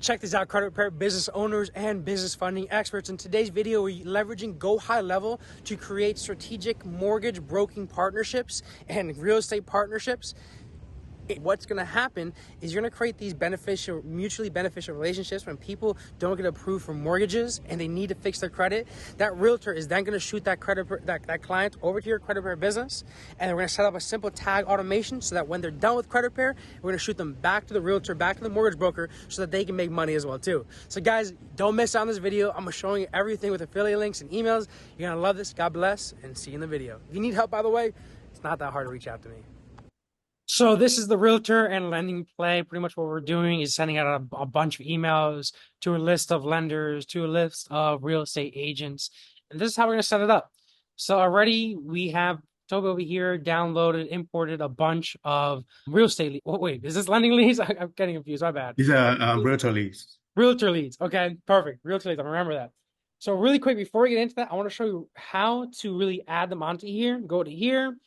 Check this out, credit repair business owners and business funding experts. In today's video, we're leveraging GoHighLevel to create strategic mortgage broking partnerships and real estate partnerships. What's going to happen is you're going to create these mutually beneficial relationships. When people don't get approved for mortgages and they need to fix their credit, that realtor is then going to shoot that client over to your credit repair business, and we're going to set up a simple tag automation so that when they're done with credit repair, we're going to shoot them back to the realtor, back to the mortgage broker, so that they can make money as well too. So guys, don't miss out on this video. I'm showing you everything with affiliate links and emails. You're going to love this. God bless, and see you in the video. If you need help, by the way, it's not that hard to reach out to me. So this is the realtor and lending play. Pretty much what we're doing is sending out a bunch of emails to a list of lenders, to a list of real estate agents. And this is how we're going to set it up. So already we have Toby over here downloaded, imported a bunch of real estate leads. Oh, wait, is this lending leads? I'm getting confused. My bad. These are realtor leads. Realtor leads. Okay, perfect. Realtor leads. I remember that. So really quick, before we get into that, I want to show you how to really add them onto here. Go to here.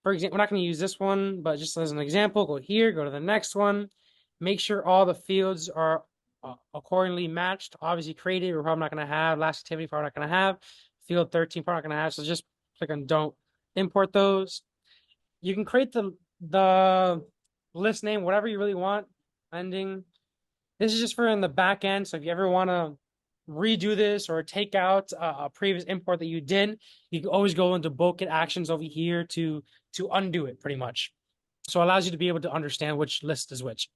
For example, we're not going to use this one, but just as an example, go here, go to the next one. Make sure all the fields are accordingly matched. Obviously, creative, we're probably not going to have. Last activity, probably not going to have. Field 13, probably not going to have. So just click on don't import those. You can create the list name, whatever you really want. Ending. This is just for in the back end. So if you ever want to redo this or take out a previous import that you did, you can always go into bucket actions over here to undo it pretty much. So it allows you to be able to understand which list is which.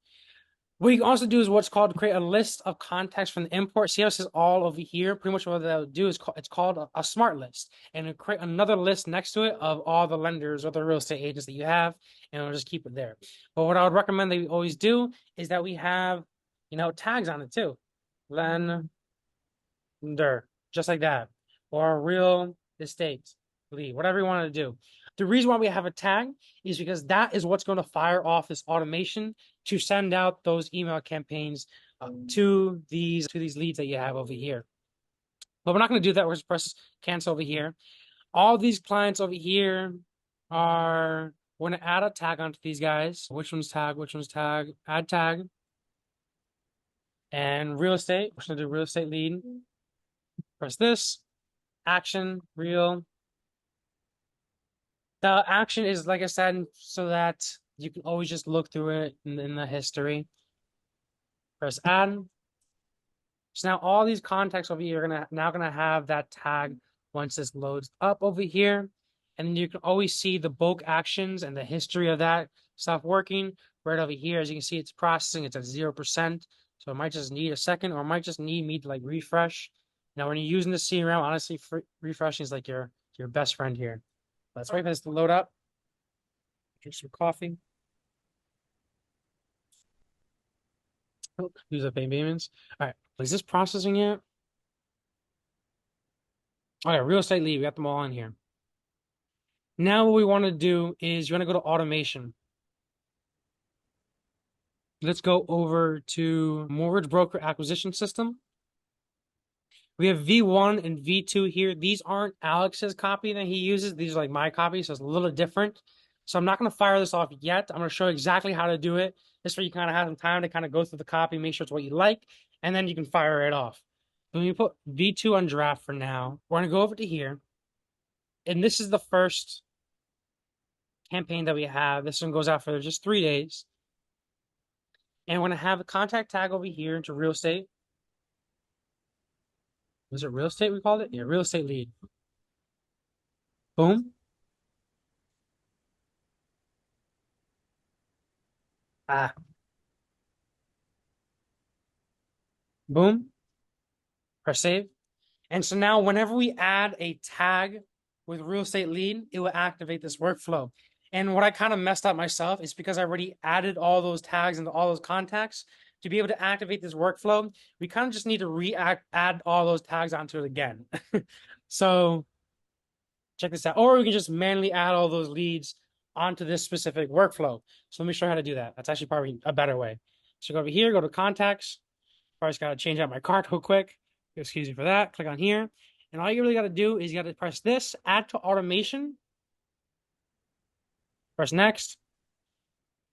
What you can also do is what's called create a list of contacts from the import. See how it says all over here? Pretty much what that will do is it's called a smart list, and it'll create another list next to it of all the lenders or the real estate agents that you have, and it'll just keep it there. But what I would recommend that we always do is that we have, tags on it too. Lender, just like that, or real estate lead, whatever you want to do. The reason why we have a tag is because that is what's going to fire off this automation to send out those email campaigns to these leads that you have over here. But we're not going to do that. We're just press cancel over here. All these clients over here we're going to add a tag onto these guys. Which one's tag? Which one's tag? Add tag. And real estate. We're going to do real estate lead. Press this. Action. Real. The action is, like I said, so that you can always just look through it in the history. Press add. So now all these contacts over here are now gonna have that tag once this loads up over here. And you can always see the bulk actions and the history of that stuff working right over here. As you can see, it's processing, it's at 0%. So it might just need a second, or it might just need me to like refresh. Now, when you're using the CRM, honestly, refreshing is like your best friend here. Let's wait for this to load up. Drink some coffee. Oh, use up payments. All right, is this processing yet? All right, real estate lead. We got them all in here. Now what we want to do is you want to go to automation. Let's go over to mortgage broker acquisition system. We have V1 and V2 here. These aren't Alex's copy that he uses. These are like my copy, so it's a little different. So I'm not going to fire this off yet. I'm going to show you exactly how to do it. This way you kind of have some time to kind of go through the copy, make sure it's what you like, and then you can fire it off. So when you put V2 on draft for now, we're going to go over to here. And this is the first campaign that we have. This one goes out for just 3 days. And we're going to have a contact tag over here into real estate. Was it real estate we called it? Yeah, real estate lead. Boom. Boom. Press save. And so now whenever we add a tag with real estate lead, it will activate this workflow. And what I kind of messed up myself is because I already added all those tags into all those contacts. To be able to activate this workflow, we kind of just need to add all those tags onto it again. So check this out. Or we can just manually add all those leads onto this specific workflow. So let me show you how to do that. That's actually probably a better way. So go over here, go to contacts. Probably just got to change out my card real quick. Excuse me for that. Click on here. And all you really got to do is you got to press this, add to automation. Press next.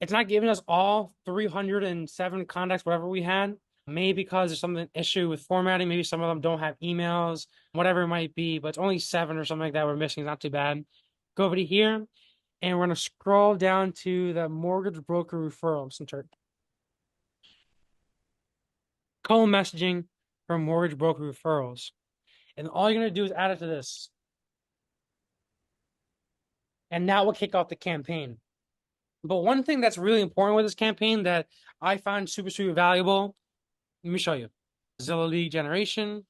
It's not giving us all 307 contacts, whatever we had. Maybe because there's something issue with formatting. Maybe some of them don't have emails, whatever it might be, but it's only seven or something like that we're missing. It's not too bad. Go over to here, and we're gonna scroll down to the mortgage broker referral center. Call messaging from mortgage broker referrals. And all you're gonna do is add it to this. And now we'll kick off the campaign. But one thing that's really important with this campaign that I find super, super valuable, let me show you. Zillow lead generation.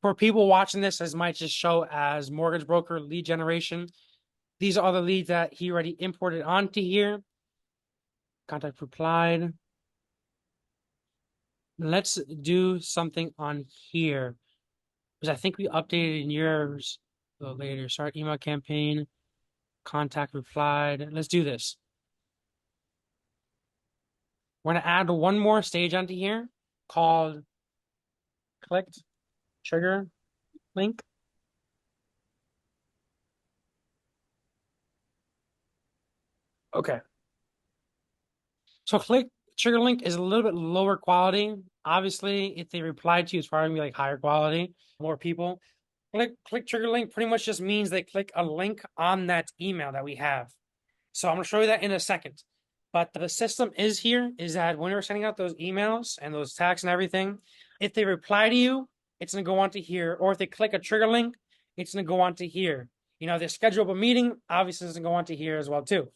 For people watching this, this might just show as mortgage broker lead generation. These are all the leads that he already imported onto here. Contact replied. Let's do something on here. Because I think we updated in yours a little later. Start email campaign. Contact replied. Let's do this. We're going to add one more stage onto here called clicked trigger link. Okay. So click trigger link is a little bit lower quality. Obviously, if they reply to you, it's probably gonna be like higher quality, more people. Click trigger link pretty much just means they click a link on that email that we have. So I'm gonna show you that in a second. But the system is here is that when you're sending out those emails and those tags and everything, if they reply to you, it's gonna go on to here. Or if they click a trigger link, it's gonna go on to here. You know, if they schedule a meeting, obviously it's gonna go on to here as well too.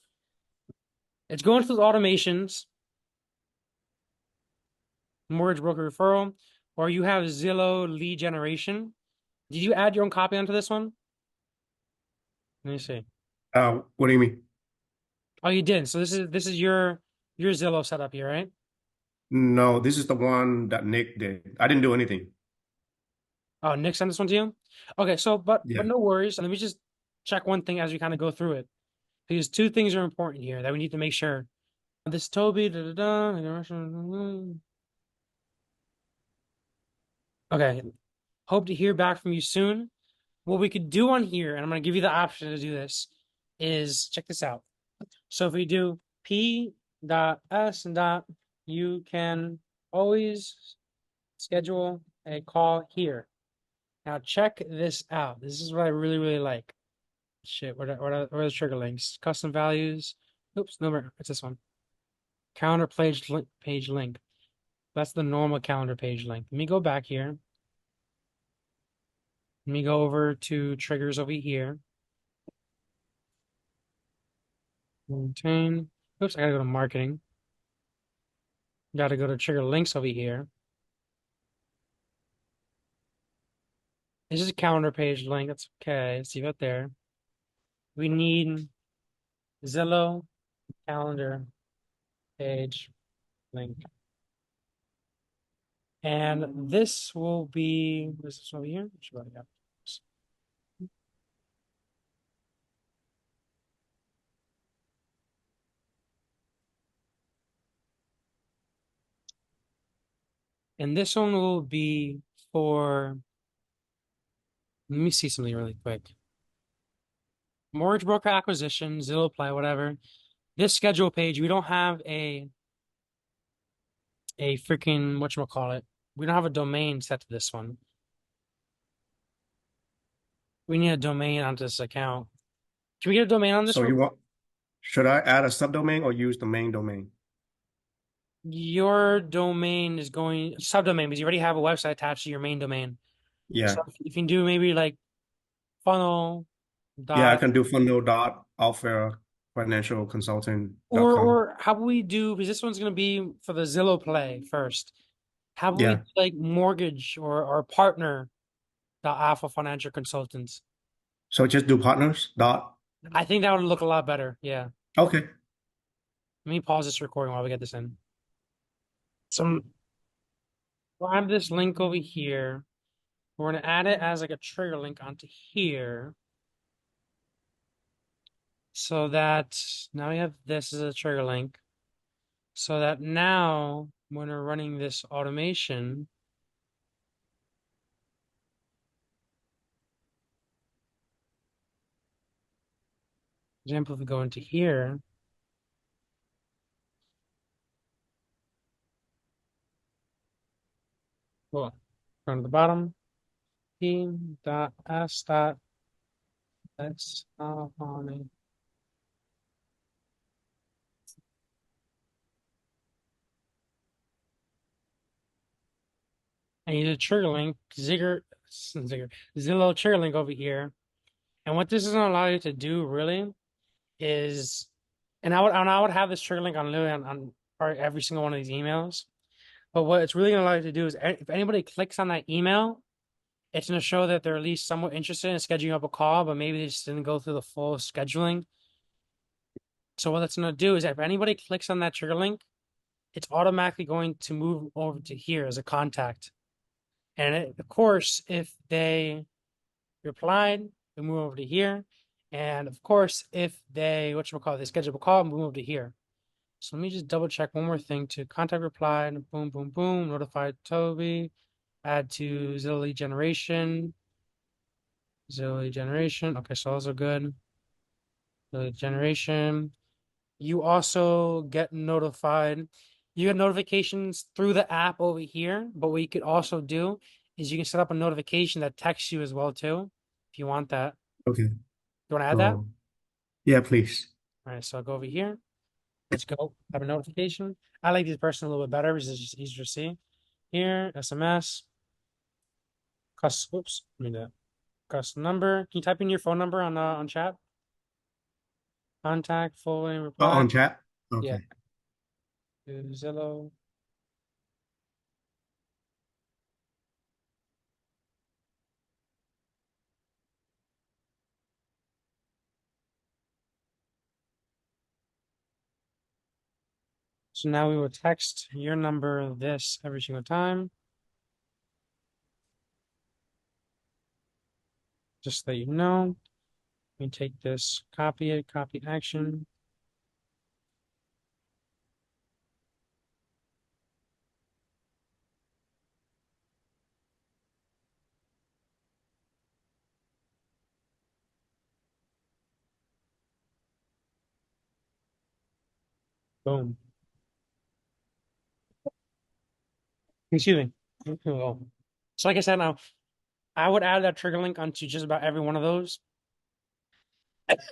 It's going through the automations, mortgage broker referral, or you have Zillow lead generation. Did you add your own copy onto this one? Let me see. What do you mean? Oh, you did. So this is your Zillow setup here, right? No, this is the one that Nick did. I didn't do anything. Oh, Nick sent this one to you. Okay, so but Yeah. no worries. Let me just check one thing as we kind of go through it, because two things are important here that we need to make sure. This Toby, da, da, da. Okay, hope to hear back from you soon. What we could do on here, and I'm going to give you the option to do this, is check this out. So if we do P dot S dot, you can always schedule a call here. Now check this out. This is what I really, really like. Shit, what are the trigger links? Custom values. Oops, no, it's this one. Calendar page link. That's the normal calendar page link. Let me go back here. Let me go over to triggers over here. Maintain. Oops, I gotta go to marketing. Gotta go to trigger links over here. This is a calendar page link. That's okay. See that there. We need Zillow calendar page link. And this will be, what is this over here? And this one will be for, let me see something really quick. Mortgage broker acquisition, Zillow Play, whatever. This schedule page, we don't have a freaking, whatchamacallit. We don't have a domain set to this one. We need a domain onto this account. Can we get a domain on this So real you quick? want, should I add a subdomain or use the main domain? Your domain is going subdomain because you already have a website attached to your main domain. Yeah. So if you can do maybe like funnel Yeah, I dot can do funnel dot alpha financial consulting.com. or how about we do because this one's gonna be for the Zillow play first. How about we Yeah. do like mortgage or partner dot alpha financial consultants? So just do partners dot. I think that would look a lot better. Yeah. Okay. Let me pause this recording while we get this in. So grab this link over here. We're gonna add it as like a trigger link onto here. So that now we have this as a trigger link. So that now when we're running this automation, example, if we go into here, Cool. Go to the bottom. P dot S dot X on and use a trigger link, Zillow trigger link over here. And what this is going to allow you to do really is, and I would have this trigger link on literally on probably every single one of these emails. But what it's really going to allow you to do is, if anybody clicks on that email, it's going to show that they're at least somewhat interested in scheduling up a call, but maybe they just didn't go through the full scheduling. So what that's going to do is, if anybody clicks on that trigger link, it's automatically going to move over to here as a contact. And of course, if they replied, we move over to here. And of course, if they, they schedule a call, we move to here. So let me just double check one more thing to contact reply, boom, boom, boom, notify Toby, add to Zillow lead generation, Zillow lead generation. Okay, so those are good. Zillow lead generation. You also get notified. You get notifications through the app over here, but what you could also do is you can set up a notification that texts you as well too, if you want that. Okay. You want to add that? So yeah, please. All right, so I'll go over here. Let's go. Have a notification. I like this person a little bit better because it's just easier to see. Here, SMS, custom. Oops, let me do that. Custom number. Can you type in your phone number on chat? Contact, full name, reply. On chat. Yeah, Okay. to Zillow. So now we will text your number this every single time, just so that you know. We take this, copy it, copy action. Boom. Excuse me. Oh. So like I said, now I would add that trigger link onto just about every one of those.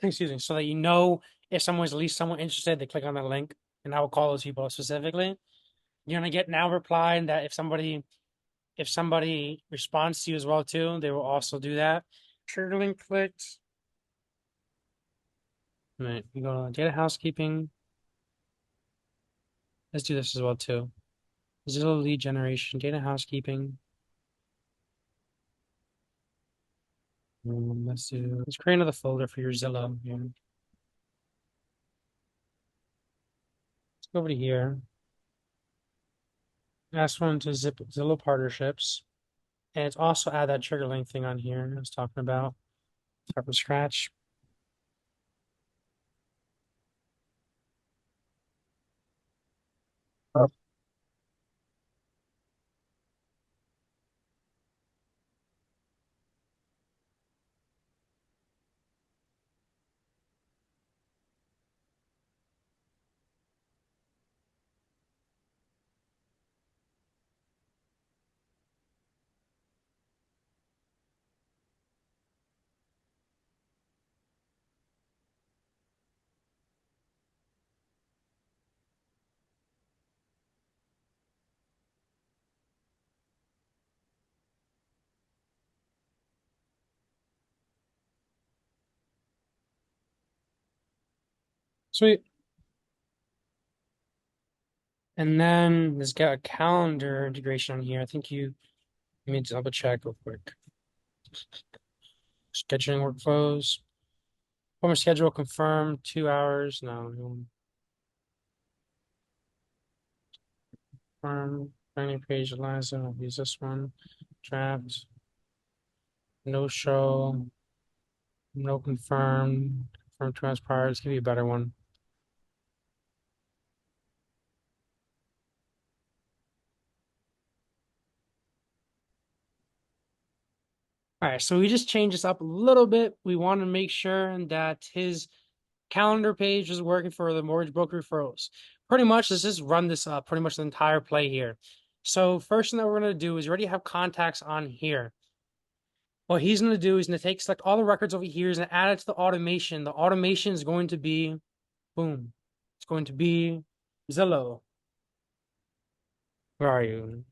Excuse me, so that you know if someone's at least somewhat interested, they click on that link, and I will call those people specifically. You're gonna get now reply, and that if somebody responds to you as well too, they will also do that. Trigger link clicked. All right, we go to data housekeeping. Let's do this as well too. Zillow lead generation, data housekeeping. Let's create another folder for your Zillow here. Let's go over to here. Last one to zip Zillow partnerships. And it's also add that trigger link thing on here I was talking about. Start from scratch. All Sweet. And then let's get a calendar integration on here. I think let me double check real quick. Scheduling workflows. Former schedule confirmed 2 hours. No. Confirm. Planning page, Eliza. I'll use this one. Draft. No show. No confirmed. Confirmed 2 hours prior. Let's give you a better one. All right, so we just changed this up a little bit. We want to make sure that his calendar page is working for the mortgage broker referrals. Pretty much, let's just run this pretty much the entire play here. So first thing that we're going to do is you already have contacts on here. What he's going to do is going to select all the records over here and add it to the automation. The automation is going to be, boom, it's going to be Zillow. Where are you?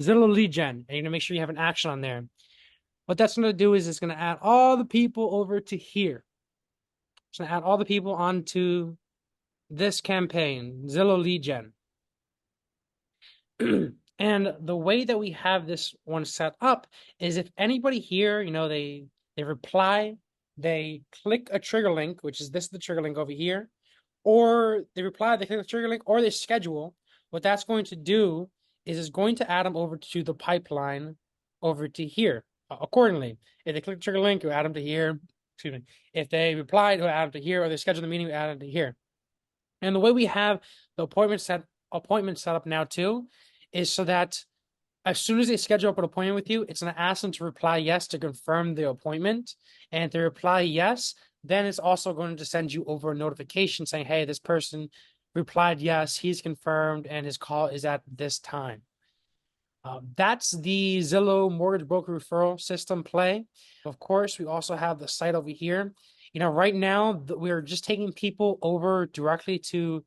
Zillow lead gen. And you're going to make sure you have an action on there. What that's going to do is it's going to add all the people over to here. It's going to add all the people onto this campaign, Zillow lead gen. And the way that we have this one set up is if anybody here, they reply, they click a trigger link, which is the trigger link over here, or they reply, they click the trigger link, or they schedule. What that's going to do is it's going to add them over to the pipeline over to here accordingly. If they click the trigger link, you add them to here. Excuse me. If they reply, you add them to here, or they schedule the meeting, you add them to here. And the way we have the appointment set up now too is so that as soon as they schedule up an appointment with you, it's going to ask them to reply yes to confirm the appointment. And if they reply yes, then it's also going to send you over a notification saying, hey, this person replied yes, he's confirmed, and his call is at this time. That's the Zillow mortgage broker referral system play. Of course, we also have the site over here. Right now, we're just taking people over directly to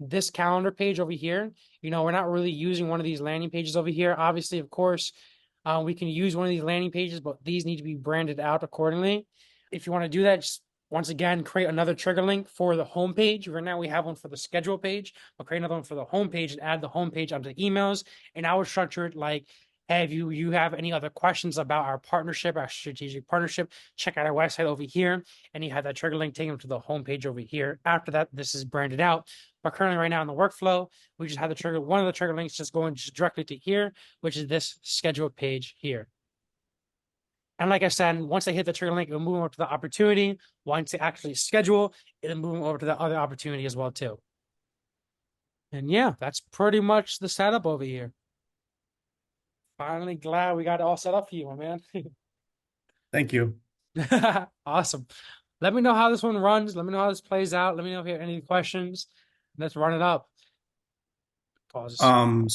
this calendar page over here. We're not really using one of these landing pages over here. Obviously, of course, we can use one of these landing pages, but these need to be branded out accordingly. If you want to do that, just once again, create another trigger link for the home page. Right now, we have one for the schedule page. I'll create another one for the home page and add the home page onto the emails. And I would structure it like, hey, if you have any other questions about our partnership, our strategic partnership, check out our website over here. And you have that trigger link taking them to the home page over here. After that, this is branded out. But currently, right now in the workflow, we just have one of the trigger links just going just directly to here, which is this schedule page here. And like I said, once they hit the trigger link, it'll move over to the opportunity. Once they actually schedule, it'll move over to the other opportunity as well too. And yeah, that's pretty much the setup over here. Finally glad we got it all set up for you, my man. Thank you. Awesome. Let me know how this one runs. Let me know how this plays out. Let me know if you have any questions. Let's run it up. Pause. Um,